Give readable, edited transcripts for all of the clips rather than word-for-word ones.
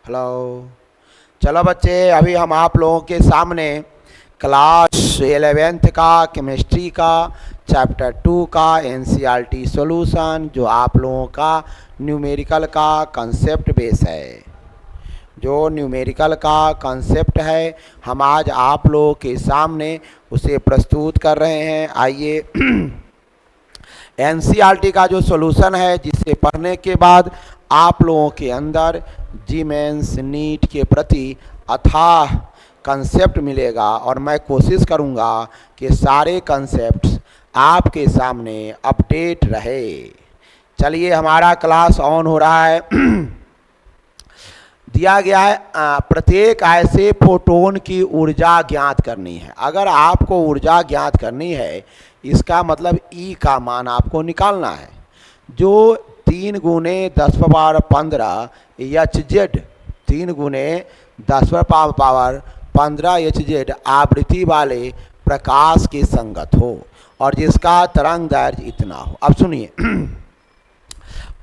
Hello. चलो बच्चे, अभी हम आप लोगों के सामने क्लास 11th का केमिस्ट्री का चैप्टर 2 का एनसीईआरटी सॉल्यूशन, जो आप लोगों का न्यूमेरिकल का कंसेप्ट बेस है, जो न्यूमेरिकल का कंसेप्ट है, हम आज आप लोगों के सामने उसे प्रस्तुत कर रहे हैं। आइए एनसीईआरटी का जो सॉल्यूशन है, जिसे पढ़ने के बाद आप लोगों के अंदर जी मेंस नीट के प्रति अथाह कंसेप्ट मिलेगा, और मैं कोशिश करूंगा कि सारे कंसेप्ट्स आपके सामने अपडेट रहे। चलिए, हमारा क्लास ऑन हो रहा है। दिया गया है प्रत्येक ऐसे फोटोन की ऊर्जा ज्ञात करनी है। अगर आपको ऊर्जा ज्ञात करनी है, इसका मतलब ई का मान आपको निकालना है, जो 3 गुने 10⁻15 एच जेड, 3 गुने 10⁻15 एच जेड आवृत्ति वाले प्रकाश के संगत हो, और जिसका तरंग दैर्घ्य इतना हो। अब सुनिए,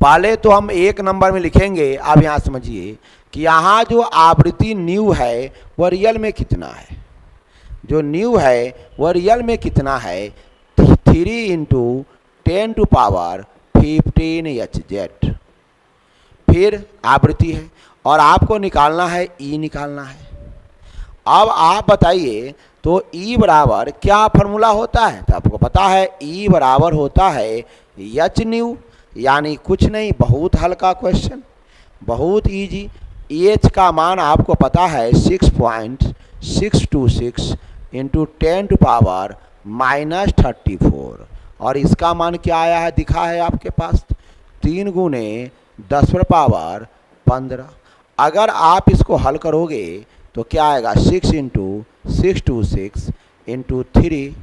पहले तो हम 1 नंबर में लिखेंगे। अब यहाँ समझिए कि यहाँ जो आवृत्ति न्यू है वह रियल में कितना है। जो न्यू है वह रियल में कितना है, 3 × 10⁻15 एच जेड। फिर आवृत्ति है, और आपको निकालना है ई निकालना है। अब आप बताइए, तो ई बराबर क्या फॉर्मूला होता है? तो आपको पता है ई बराबर होता है एच न्यू, यानी कुछ नहीं, बहुत हल्का क्वेश्चन, बहुत इजी। एच का मान आपको पता है 6.626 × 10⁻−34, और इसका मान क्या आया है, दिखा है आपके पास, 3 गुने 10⁻15। अगर आप इसको हल करोगे तो क्या आएगा, 6 × 626 × 3,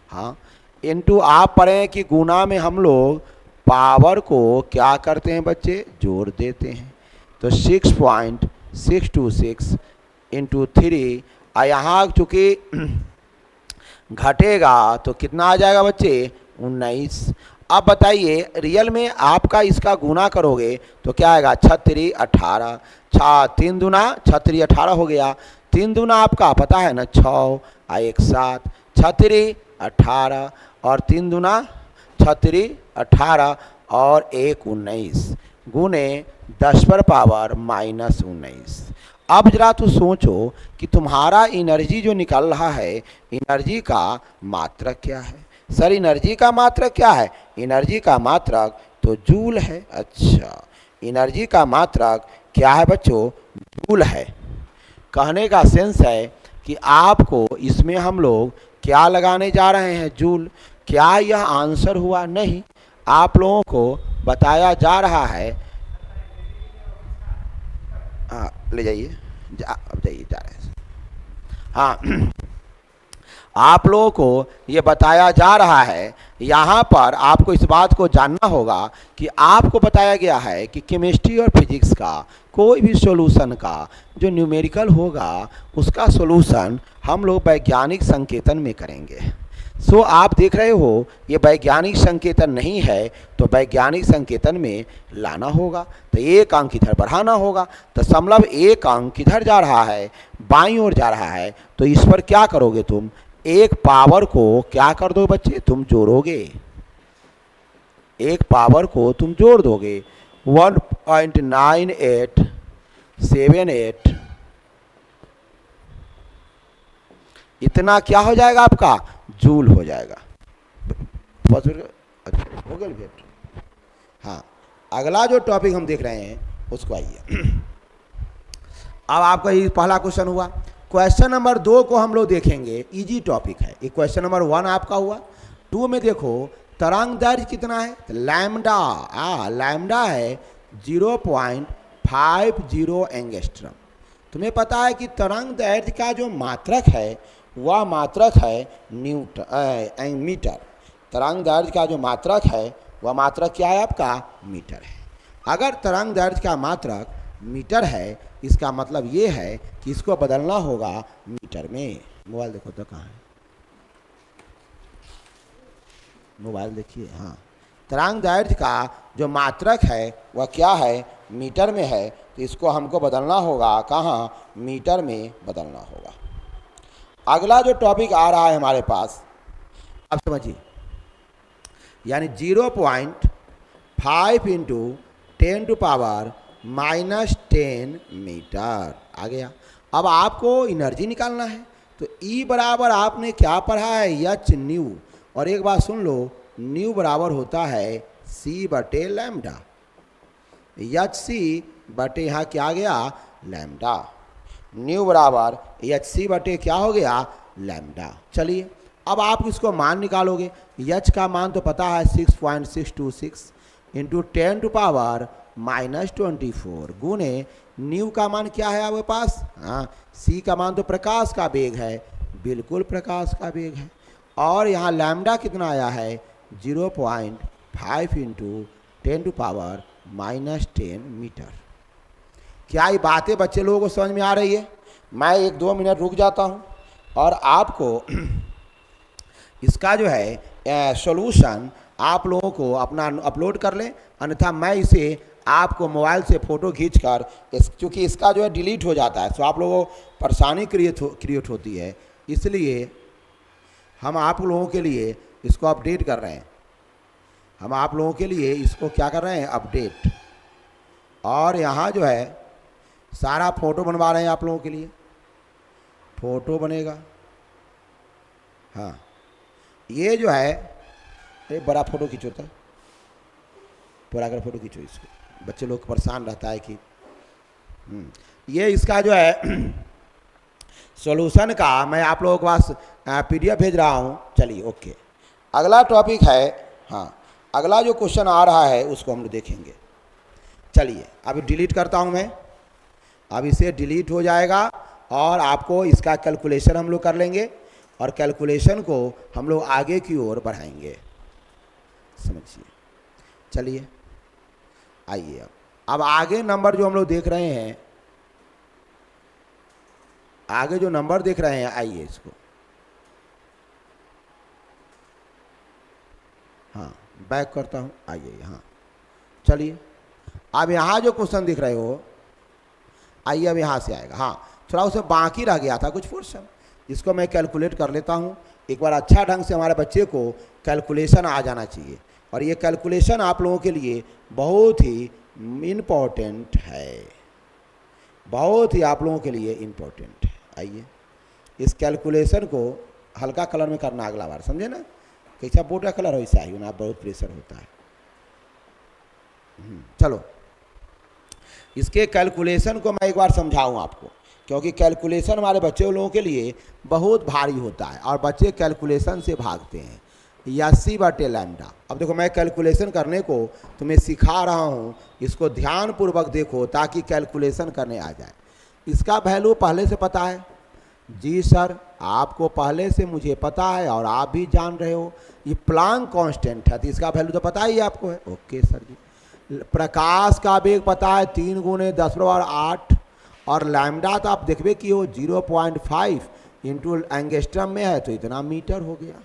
हाँ, इंटू आप पढ़ें कि गुना में हम लोग पावर को क्या करते हैं बच्चे, जोड़ देते हैं। तो 6.626 × 3, यहाँ चूँकि घटेगा तो कितना आ जाएगा बच्चे, 19। अब बताइए, रियल में आपका इसका गुना करोगे तो क्या आएगा, 36 18, 3 दूना 36 18 हो गया। 3 दूना आपका पता है ना 6, 1 7, 36 18, और 3 दूना 36 18, और 1 19 गुने 10⁻−19। अब जरा तू सोचो कि तुम्हारा एनर्जी जो निकल रहा है, एनर्जी का मात्रक क्या है? सर, एनर्जी का मात्रक क्या है? एनर्जी का मात्रक तो जूल है। अच्छा, एनर्जी का मात्रक क्या है बच्चों? जूल है। कहने का सेंस है कि आपको इसमें हम लोग क्या लगाने जा रहे हैं, जूल। क्या यह आंसर हुआ? नहीं, आप लोगों को बताया जा रहा है। हाँ, ले जाइए, अब जाइए, जा रहे हैं। हाँ, आप लोगों को ये बताया जा रहा है, यहाँ पर आपको इस बात को जानना होगा कि आपको बताया गया है कि केमिस्ट्री और फिजिक्स का कोई भी सॉल्यूशन का जो न्यूमेरिकल होगा, उसका सॉल्यूशन हम लोग वैज्ञानिक संकेतन में करेंगे। सो आप देख रहे हो, ये वैज्ञानिक संकेतन नहीं है, तो वैज्ञानिक संकेतन में लाना होगा, तो 1 अंक इधर बढ़ाना होगा। तो समलब 1 अंक किधर जा रहा है, बाईं ओर जा रहा है। तो इस पर क्या करोगे तुम, एक पावर को क्या कर दो बच्चे, तुम जोड़ोगे, एक पावर को तुम जोड़ दोगे। 1.9878 इतना क्या हो जाएगा आपका, जूल हो जाएगा। हो गया भेट। हाँ, अगला जो टॉपिक हम देख रहे हैं उसको आइए। अब आपका ये पहला क्वेश्चन हुआ। क्वेश्चन नंबर 2 को हम लोग देखेंगे, इजी टॉपिक है। ये क्वेश्चन नंबर 1 आपका हुआ। 2 में देखो, तरंग दैर्घ्य कितना है, तो लैम्डा है 0.50 एंगस्ट्रम। तुम्हें पता है कि तरंग दैर्घ्य का जो मात्रक है वह मात्रक है मीटर। तरंग दैर्घ्य का जो मात्रक है वह मात्रक क्या है आपका, मीटर है। अगर तरंग दैर्घ्य का मात्रक मीटर है, इसका मतलब ये है कि इसको बदलना होगा मीटर में। मोबाइल देखो तो कहाँ है, मोबाइल देखिए। हाँ, तरंग दैर्घ्य का जो मात्रक है वह क्या है, मीटर में है। तो इसको हमको बदलना होगा, कहाँ, मीटर में बदलना होगा। अगला जो टॉपिक आ रहा है हमारे पास, अब समझिए, यानी 0.5 इंटू 10⁻⁻10 मीटर आ गया। अब आपको एनर्जी निकालना है, तो E बराबर आपने क्या पढ़ा है, एच न्यू। और एक बात सुन लो, न्यू बराबर होता है C/λ, एच सी बटे यहाँ क्या गया, लैम्डा। न्यू बराबर एच सी बटे क्या हो गया, लैम्डा। चलिए अब आप इसको मान निकालोगे। एच का मान तो पता है 6.626 इंटू 10⁻⁻24 गुने न्यू का मान क्या है आपके पास, हाँ, सी का मान तो प्रकाश का वेग है, बिल्कुल प्रकाश का वेग है। और यहाँ लैम्डा कितना आया है, 0.5 इंटू 10⁻⁻10 मीटर। क्या ये बातें बच्चे लोगों को समझ में आ रही है? मैं 1-2 मिनट रुक जाता हूँ और आपको इसका जो है सॉल्यूशन आप लोगों को अपना अपलोड कर लें, अन्यथा मैं इसे आपको मोबाइल से फ़ोटो खींचकर क्योंकि इसका जो है डिलीट हो जाता है, तो आप लोगों को परेशानी क्रिएट होती है, इसलिए हम आप लोगों के लिए इसको अपडेट कर रहे हैं। हम आप लोगों के लिए इसको क्या कर रहे हैं, अपडेट। और यहाँ जो है सारा फ़ोटो बनवा रहे हैं आप लोगों के लिए, फ़ोटो बनेगा। हाँ, ये जो है एक बड़ा फ़ोटो खींचोता है, पूरा कर फ़ोटो खींचो इसको, बच्चे लोग परेशान रहता है कि ये इसका जो है सॉल्यूशन का मैं आप लोगों के पास PDF भेज रहा हूँ। चलिए ओके, अगला टॉपिक है, हाँ, अगला जो क्वेश्चन आ रहा है उसको हम लोग देखेंगे। चलिए अभी डिलीट करता हूँ मैं, अब इसे डिलीट हो जाएगा और आपको इसका कैलकुलेशन हम लोग कर लेंगे और कैलकुलेशन को हम लोग आगे की ओर बढ़ाएंगे, समझिए। चलिए आइए अब आगे नंबर जो हम लोग देख रहे हैं, आगे जो नंबर देख रहे हैं, आइए इसको, हाँ बैक करता हूँ, आइए यहाँ। चलिए अब यहाँ जो क्वेश्चन दिख रहे हो, आइए अब यहाँ से आएगा। हाँ, थोड़ा उसे बाकी रह गया था कुछ पोर्शन, जिसको मैं कैलकुलेट कर लेता हूँ। एक बार अच्छा ढंग से हमारे बच्चे को कैलकुलेशन आ जाना चाहिए, और ये कैलकुलेशन आप लोगों के लिए बहुत ही इम्पोर्टेंट है, बहुत ही आप लोगों के लिए इम्पोर्टेंट है। आइए इस कैलकुलेशन को हल्का कलर में करना अगला बार, समझे ना, कैसा बोर्ड का कलर हो वैसा ही ना, बहुत प्रेशर होता है। चलो इसके कैलकुलेशन को मैं एक बार समझाऊं आपको, क्योंकि कैलकुलेशन हमारे बच्चे लोगों के लिए बहुत भारी होता है और बच्चे कैलकुलेशन से भागते हैं। C/λ। अब देखो मैं कैलकुलेशन करने को तुम्हें सिखा रहा हूँ, इसको ध्यानपूर्वक देखो ताकि कैलकुलेशन करने आ जाए। इसका वैल्यू पहले से पता है? जी सर, आपको पहले से मुझे पता है और आप भी जान रहे हो, ये प्लांक कांस्टेंट है, तो इसका वैल्यू तो पता ही आपको है। ओके सर जी। प्रकाश का वेग पता है 3 × 10⁸, और लैम्डा तो आप देखबे कि हो 0.5 इंटू एंगस्ट्रम में है, तो इतना मीटर हो गया।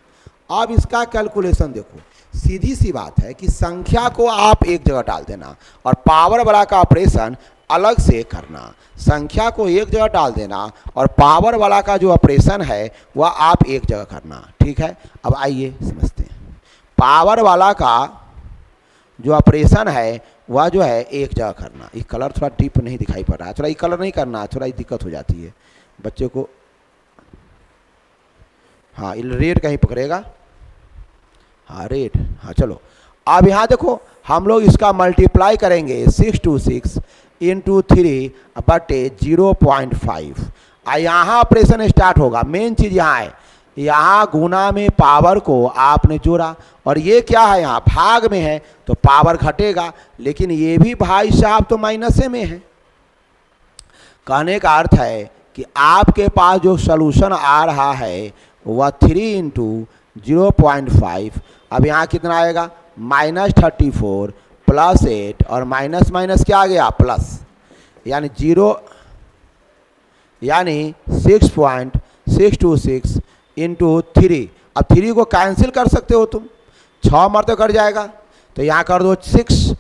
अब इसका कैलकुलेशन देखो, सीधी सी बात है कि संख्या को आप एक जगह डाल देना और पावर वाला का ऑपरेशन अलग से करना। संख्या को एक जगह डाल देना और पावर वाला का जो ऑपरेशन है वह आप एक जगह करना, ठीक है। अब आइए समझते हैं, पावर वाला का जो ऑपरेशन है वह जो है एक जगह करना। ये कलर थोड़ा डीप नहीं दिखाई पड़ रहा है, थोड़ा ये कलर नहीं करना, थोड़ा दिक्कत हो जाती है बच्चे को। हाँ, रेड कहीं पकड़ेगा, हाँ रेड, हाँ चलो। अब यहाँ देखो हम लोग इसका मल्टीप्लाई करेंगे 626 इंटू 3/0.5। यहाँ ऑपरेशन स्टार्ट होगा। मेन चीज़ यहाँ है, यहाँ गुना में पावर को आपने जोड़ा, और ये क्या है, यहाँ भाग में है तो पावर घटेगा, लेकिन ये भी भाई साहब तो माइनस में है। कहने का अर्थ है कि आपके पास जो सॉल्यूशन आ रहा है वह 3 × 0.5। अब यहाँ कितना आएगा, -34 + 8 और माइनस माइनस क्या आ गया, प्लस, यानी 6.626 इंटू 3। अब 3 को कैंसिल कर सकते हो तुम, 6 मर तो कट जाएगा, तो यहाँ कर दो 6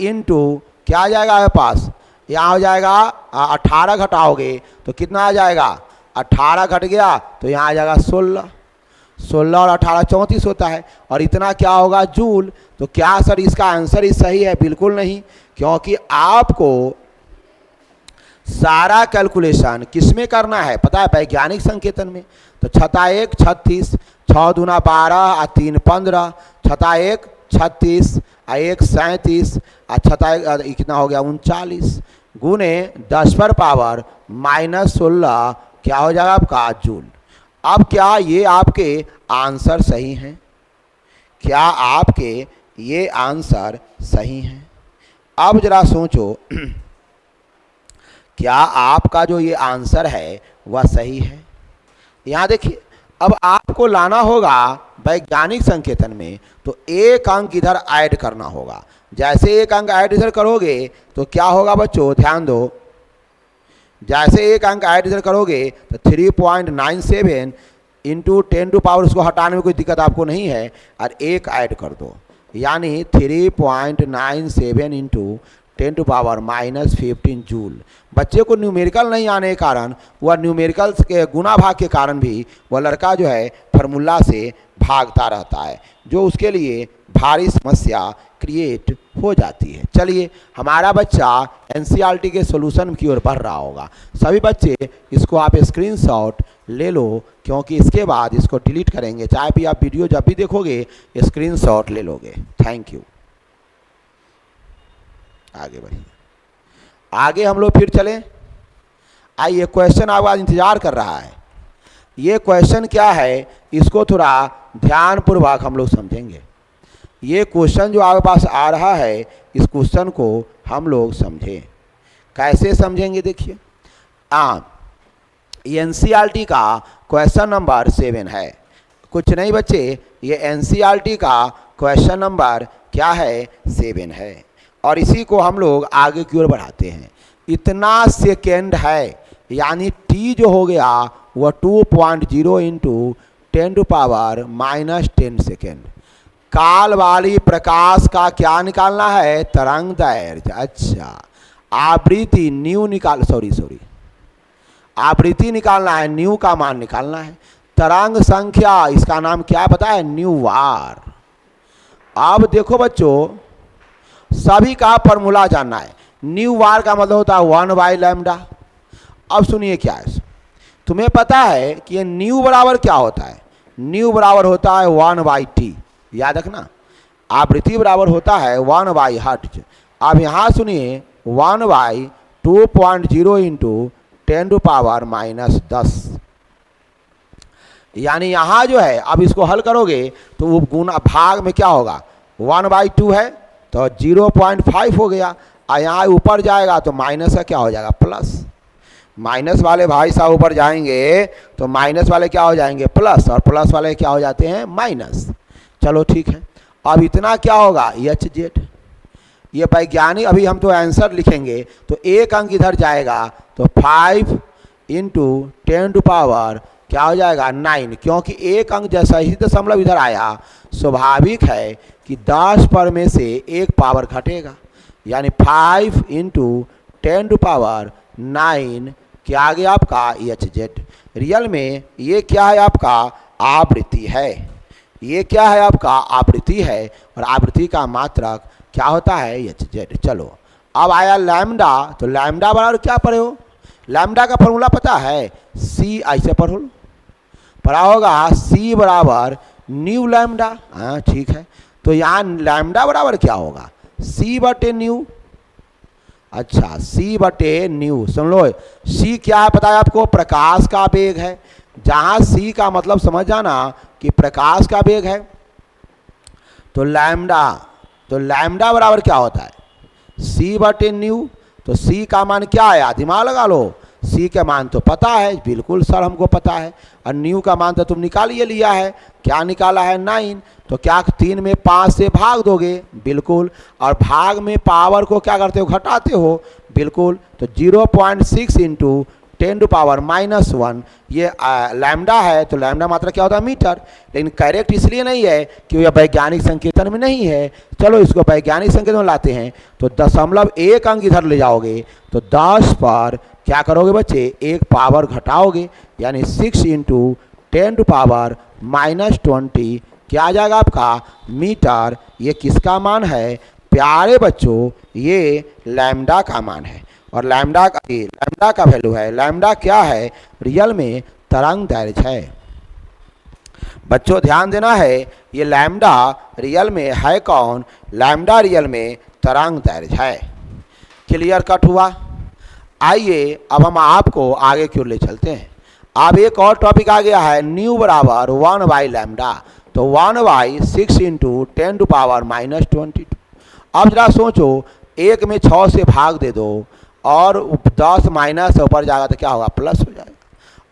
इंटू क्या आ जाएगा आपके पास, यहाँ हो जाएगा 18 घटाओगे तो कितना आ जाएगा, 18 घट गया तो यहाँ आ जाएगा 16, 16 और 18 34 होता है, और इतना क्या होगा जूल। तो क्या सर इसका आंसर ही सही है? बिल्कुल नहीं, क्योंकि आपको सारा कैलकुलेशन किस में करना है पता है? वैज्ञानिक संकेतन में। तो 6 × 1 = 36, 6 × 2 = 12, 3 × 15, 6 × 1 = 36, 1 × 37, 6 कितना हो गया 39, गुने 10 पर पावर -16 क्या हो जाएगा आपका जूल। अब क्या ये आपके आंसर सही हैं? क्या आपके ये आंसर सही हैं? अब जरा सोचो क्या आपका जो ये आंसर है वह सही है? यहाँ देखिए, अब आपको लाना होगा वैज्ञानिक संकेतन में, तो एक अंक इधर ऐड करना होगा। जैसे एक अंक ऐड इधर करोगे तो क्या होगा बच्चों, ध्यान दो, जैसे एक अंक ऐड इधर करोगे तो 3.97 इंटू 10⁻, उसको हटाने में कोई दिक्कत आपको नहीं है, और एक ऐड कर दो, यानी 3.97 इंटू 10⁻⁻15 जूल। बच्चे को न्यूमेरिकल नहीं आने के कारण, वह न्यूमेरिकल्स के गुना भाग के कारण भी वह लड़का जो है फार्मूला से भागता रहता है, जो उसके लिए भारी समस्या क्रिएट हो जाती है। चलिए, हमारा बच्चा एनसीईआरटी के सॉल्यूशन की ओर बढ़ रहा होगा। सभी बच्चे इसको आप स्क्रीनशॉट ले लो, क्योंकि इसके बाद इसको डिलीट करेंगे, चाहे भी आप वीडियो जब भी देखोगे स्क्रीनशॉट ले लोगे। Thank you. आगे बढ़िए, आगे हम लोग फिर चलें। आइए, क्वेश्चन आपका इंतजार कर रहा है। ये क्वेश्चन क्या है, इसको थोड़ा ध्यानपूर्वक हम लोग समझेंगे। ये क्वेश्चन जो आपके पास आ रहा है, इस क्वेश्चन को हम लोग समझें। कैसे समझेंगे? देखिए, एनसीईआरटी का क्वेश्चन नंबर 7 है। कुछ नहीं बच्चे, ये एनसीईआरटी का क्वेश्चन नंबर क्या है, 7 है, और इसी को हम लोग आगे की ओर बढ़ाते हैं। इतना सेकेंड है, यानी टी जो हो गया वह 2.0 इंटू 10⁻⁻10 सेकेंड। काल वाली प्रकाश का क्या निकालना है, तरंग दैर्घ्य। अच्छा, आवृत्ति न्यू आवृत्ति निकालना है, न्यू का मान निकालना है। तरंग संख्या, इसका नाम क्या पता है, न्यू वार। अब देखो बच्चों, सभी का फॉर्मूला जानना है। न्यू वार का मतलब होता है 1/λ। अब सुनिए क्या है, तुम्हें पता है कि ये न्यू बराबर क्या होता है? न्यू बराबर होता है 1/t, याद रखना। आवृत्ति बराबर होता है 1/हर्ट्ज। अब यहाँ सुनिए, 1/2.0 इंटू 10⁻⁻10, यानी यहाँ जो है, अब इसको हल करोगे तो वो गुना भाग में क्या होगा, 1/2 है तो 0.5 हो गया, और यहाँ ऊपर जाएगा तो माइनस का क्या हो जाएगा, प्लस। माइनस वाले भाई साहब ऊपर जाएंगे तो माइनस वाले क्या हो जाएंगे, प्लस, और प्लस वाले क्या हो जाते हैं, माइनस। चलो ठीक है, अब इतना क्या होगा, HZ। ये वैज्ञानिक, अभी हम तो आंसर लिखेंगे तो एक अंक इधर जाएगा तो 5 इंटू 10⁻ क्या हो जाएगा 9, क्योंकि एक अंक जैसा ही दशमलव इधर आया, स्वाभाविक है कि 10 पर में से एक पावर घटेगा, यानी 5 इंटू 10⁻9 क्या आ गया आपका HZ। रियल में ये क्या है, आपका आवृत्ति है। ये क्या है, आपका आवृत्ति है, और आवृत्ति का मात्रक क्या होता है, HZ। चलो, अब आया लैम्डा, तो लैम्डा बराबर क्या पढ़े हो, लैम्डा का फॉर्मूला पता है, C, ऐसे पढ़ा होगा, C बराबर न्यू लैम्डा। हाँ ठीक है, तो यहाँ लैम्डा बराबर क्या होगा, C/न्यू। अच्छा, C/न्यू, सुन लो, C क्या है पता है आपको, प्रकाश का वेग है। जहाँ C का मतलब समझ जाना कि प्रकाश का वेग है, तो लैम्डा बराबर क्या होता है, C/न्यू। तो C का मान क्या आया, दिमाग लगा लो, C का मान तो पता है, बिल्कुल सर हमको पता है, और न्यू का मान तो तुम निकाल ही लिया है। क्या निकाला है, 9। तो क्या 3 में 5 से भाग दोगे, बिल्कुल, और भाग में पावर को क्या करते हो, घटाते हो, बिल्कुल। तो 0.6 इंटू 10⁻⁻1 ये लैम्डा है, तो लैम्डा मात्रा क्या होता है? मीटर। लेकिन करेक्ट इसलिए नहीं है कि यह वैज्ञानिक संकेतन में नहीं है। चलो इसको वैज्ञानिक संकेतन में लाते हैं, तो 0.1 अंक इधर ले जाओगे तो 10 पर क्या करोगे बच्चे? एक पावर घटाओगे, यानी 6 × 10⁻⁻20 क्या आ जाएगा आपका? मीटर। ये किसका मान है प्यारे बच्चों? ये लैम्डा का मान है। और लैम्डा का वैल्यू है। लैम्डा क्या है? रियल में तरंग दैर्घ्य है। बच्चों ध्यान देना है, ये लैम्डा रियल में है कौन? लैम्डा रियल में तरंग दैर्घ्य है। क्लियर कट हुआ? आइए अब हम आपको आगे की ओर ले चलते हैं। अब एक और टॉपिक आ गया है, न्यू बराबर 1/λ। तो 1/6 × 10⁻⁻22। अब जरा सोचो, एक में 6 से भाग दे दो और 10 माइनस ऊपर जाएगा तो क्या होगा? प्लस हो जाएगा।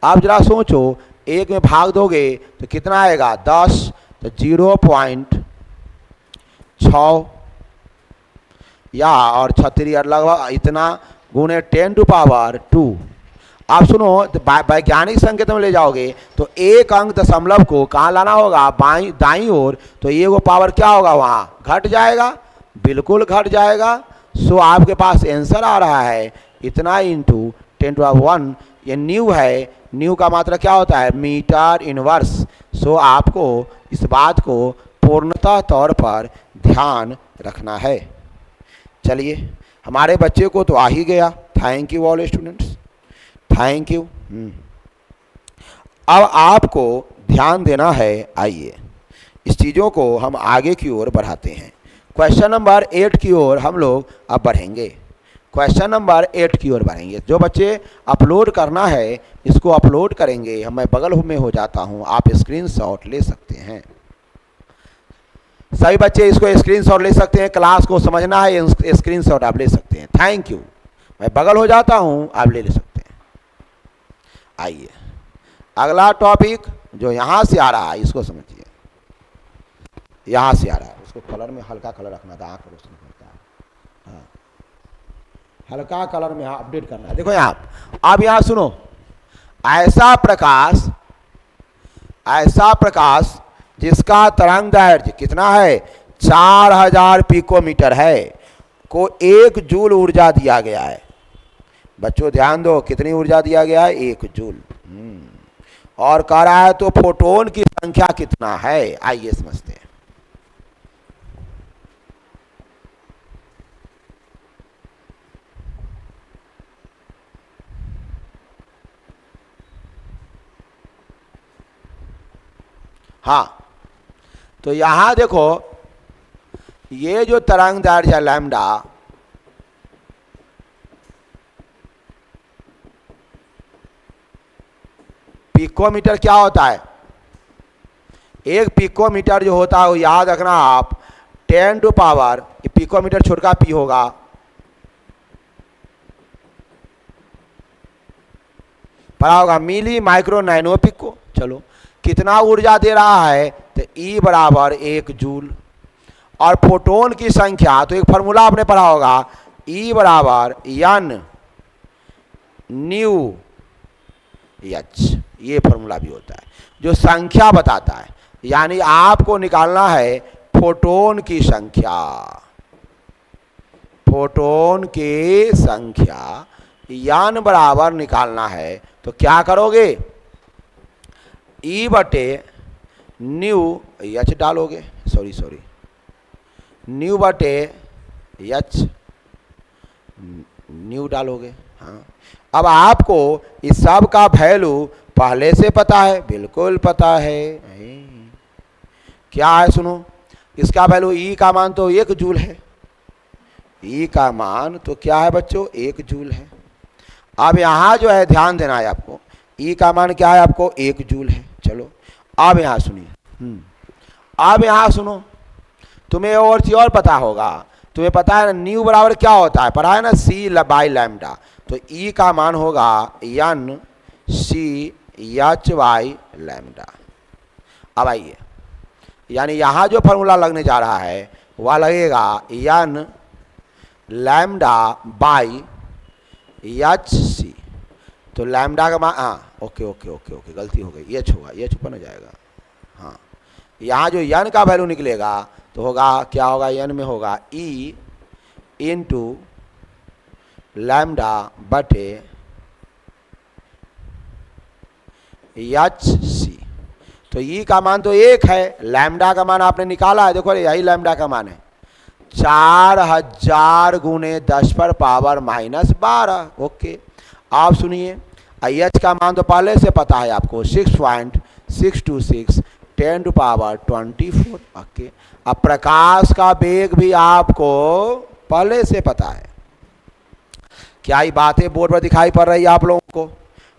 अब जरा सोचो, एक में भाग दोगे तो कितना आएगा? 10, तो 0.6 या और 36 लगभग इतना गुणे 10⁻²। आप सुनो, वैज्ञानिक संकेत में ले जाओगे तो एक अंक दशमलव को कहाँ लाना होगा? दाईं ओर। तो ये वो पावर क्या होगा? वहाँ घट जाएगा, बिल्कुल घट जाएगा। सो आपके पास आंसर आ रहा है इतना इंटू 10⁻1। ये न्यू है। न्यू का मात्रा क्या होता है? Metre inverse. सो आपको इस बात को पूर्णतः तौर पर ध्यान रखना है। चलिए, हमारे बच्चे को तो आ ही गया। Thank you all students, thank you. अब आपको ध्यान देना है। आइए इस चीज़ों को हम आगे की ओर बढ़ाते हैं। क्वेश्चन नंबर 8 की ओर हम लोग अब बढ़ेंगे। क्वेश्चन नंबर 8 की ओर बढ़ेंगे। जो बच्चे अपलोड करना है इसको अपलोड करेंगे। मैं बगल में हो जाता हूं, आप स्क्रीनशॉट ले सकते हैं। सभी बच्चे इसको स्क्रीनशॉट ले सकते हैं। क्लास को समझना है, स्क्रीनशॉट आप ले सकते हैं। Thank you. मैं बगल हो जाता हूं, आप ले सकते हैं। आइए अगला टॉपिक जो यहां से आ रहा है इसको समझिए। यहां से आ रहा है, उसको कलर में हल्का कलर रखना था, आंख रोशनी करता है। हाँ, हल्का कलर में अपडेट करना है। देखो यहाँ, अब यहाँ सुनो, ऐसा प्रकाश जिसका तरंग दैर्घ्य कितना है? 4000 पिकोमीटर है, को 1 जूल ऊर्जा दिया गया है। बच्चों ध्यान दो, कितनी ऊर्जा दिया गया है? 1 जूल। और कह रहा है तो फोटोन की संख्या कितना है? आइए समझते हैं। हाँ, तो यहां देखो, ये जो तरंग दैर्घ्य लैम्डा, पिकोमीटर क्या होता है? एक पिकोमीटर जो होता है वो याद रखना आप, 10⁻, पिकोमीटर छोटा पी होगा, पढ़ा होगा, मिली माइक्रो नैनो पिको। चलो, कितना ऊर्जा दे रहा है? तो E बराबर 1 जूल। और फोटोन की संख्या, तो एक फॉर्मूला आपने पढ़ा होगा, E बराबर N न्यू H। ये फॉर्मूला भी होता है जो संख्या बताता है। यानी आपको निकालना है फोटोन की संख्या। फोटोन की संख्या N बराबर निकालना है तो क्या करोगे? E/न्यू H डालोगे, सॉरी न्यू/H न्यू डालोगे। हाँ, अब आपको इस सब का वैल्यू पहले से पता है, बिल्कुल पता है। क्या है सुनो, इसका वैल्यू E का मान तो 1 जूल है। E का मान तो क्या है बच्चों? 1 जूल है। अब यहाँ जो है ध्यान देना है आपको, E का मान क्या है? आपको 1 जूल है। चलो अब यहाँ सुनिए। अब यहाँ सुनो, तुम्हें और चीज और पता होगा। तुम्हें पता है ना न्यू बराबर क्या होता है? पढ़ा है ना, C/λ। तो E का मान होगा NCH/λ। अब आइए, यानी यहाँ जो फॉर्मूला लगने जा रहा है वह लगेगा N λ/HC। तो लैम्डा का मान, हाँ ओके ओके ओके ओके, गलती हो गई, एच होगा, एच ऊपर हो जाएगा। हाँ, यहाँ जो एन का वैल्यू निकलेगा तो होगा, क्या होगा, एन में होगा ई इंटू लैम्डा बटे एच सी। तो ई का मान तो 1 है, लैम्डा का मान आपने निकाला है, देखो यही लैम्डा का मान है 4000 गुने 10 पर पावर -12। ओके, आप सुनिए, एच का मान तो पहले से पता है आपको 6.626 10 टू पावर 24। ओके, अब प्रकाश का वेग भी आपको पहले से पता है। क्या ये बातें बोर्ड पर दिखाई पड़ रही है आप लोगों को?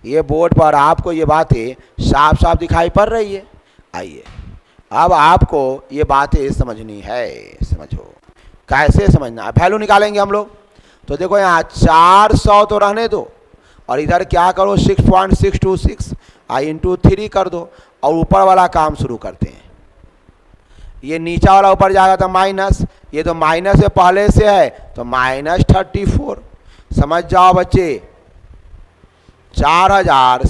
ये बोर्ड पर आपको ये बातें साफ साफ दिखाई पड़ रही है। आइए अब आपको ये बातें समझनी है, समझो कैसे समझना है। वैल्यू निकालेंगे हम लोग, तो देखो यहाँ 400 तो रहने दो, और इधर क्या करो 6.626 इंटू 3 कर दो, और ऊपर वाला काम शुरू करते हैं। ये नीचा वाला ऊपर जाएगा तो माइनस, ये तो माइनस से पहले से है तो -34। समझ जाओ बच्चे, 4000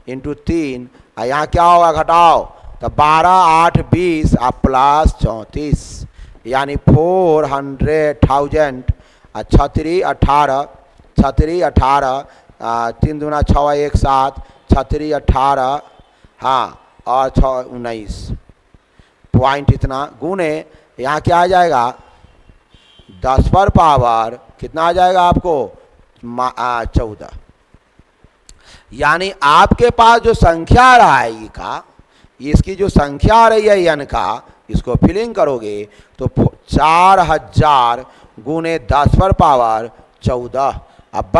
इंटू 3, यहाँ क्या होगा, घटाओ तो 12 8 20 और प्लस 34, यानी 400,000। 36 18 3 दूना 6 1 7 36 18, हाँ और 6 19 पॉइंट इतना गुने, यहाँ क्या आ जाएगा 10 पर पावर कितना आ जाएगा आपको 14। यानी आपके पास जो संख्या आ रहा है ई का, इसकी जो संख्या आ रही है एन का, इसको फिलिंग करोगे तो 4000 गुने 10 पर पावर 14 अब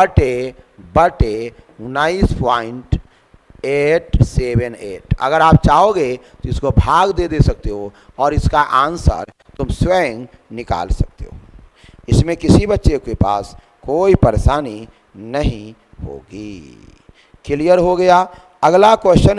बटे 19.878। अगर आप चाहोगे तो इसको भाग दे सकते हो और इसका आंसर तुम स्वयं निकाल सकते हो। इसमें किसी बच्चे के पास कोई परेशानी नहीं होगी। क्लियर हो गया? अगला क्वेश्चन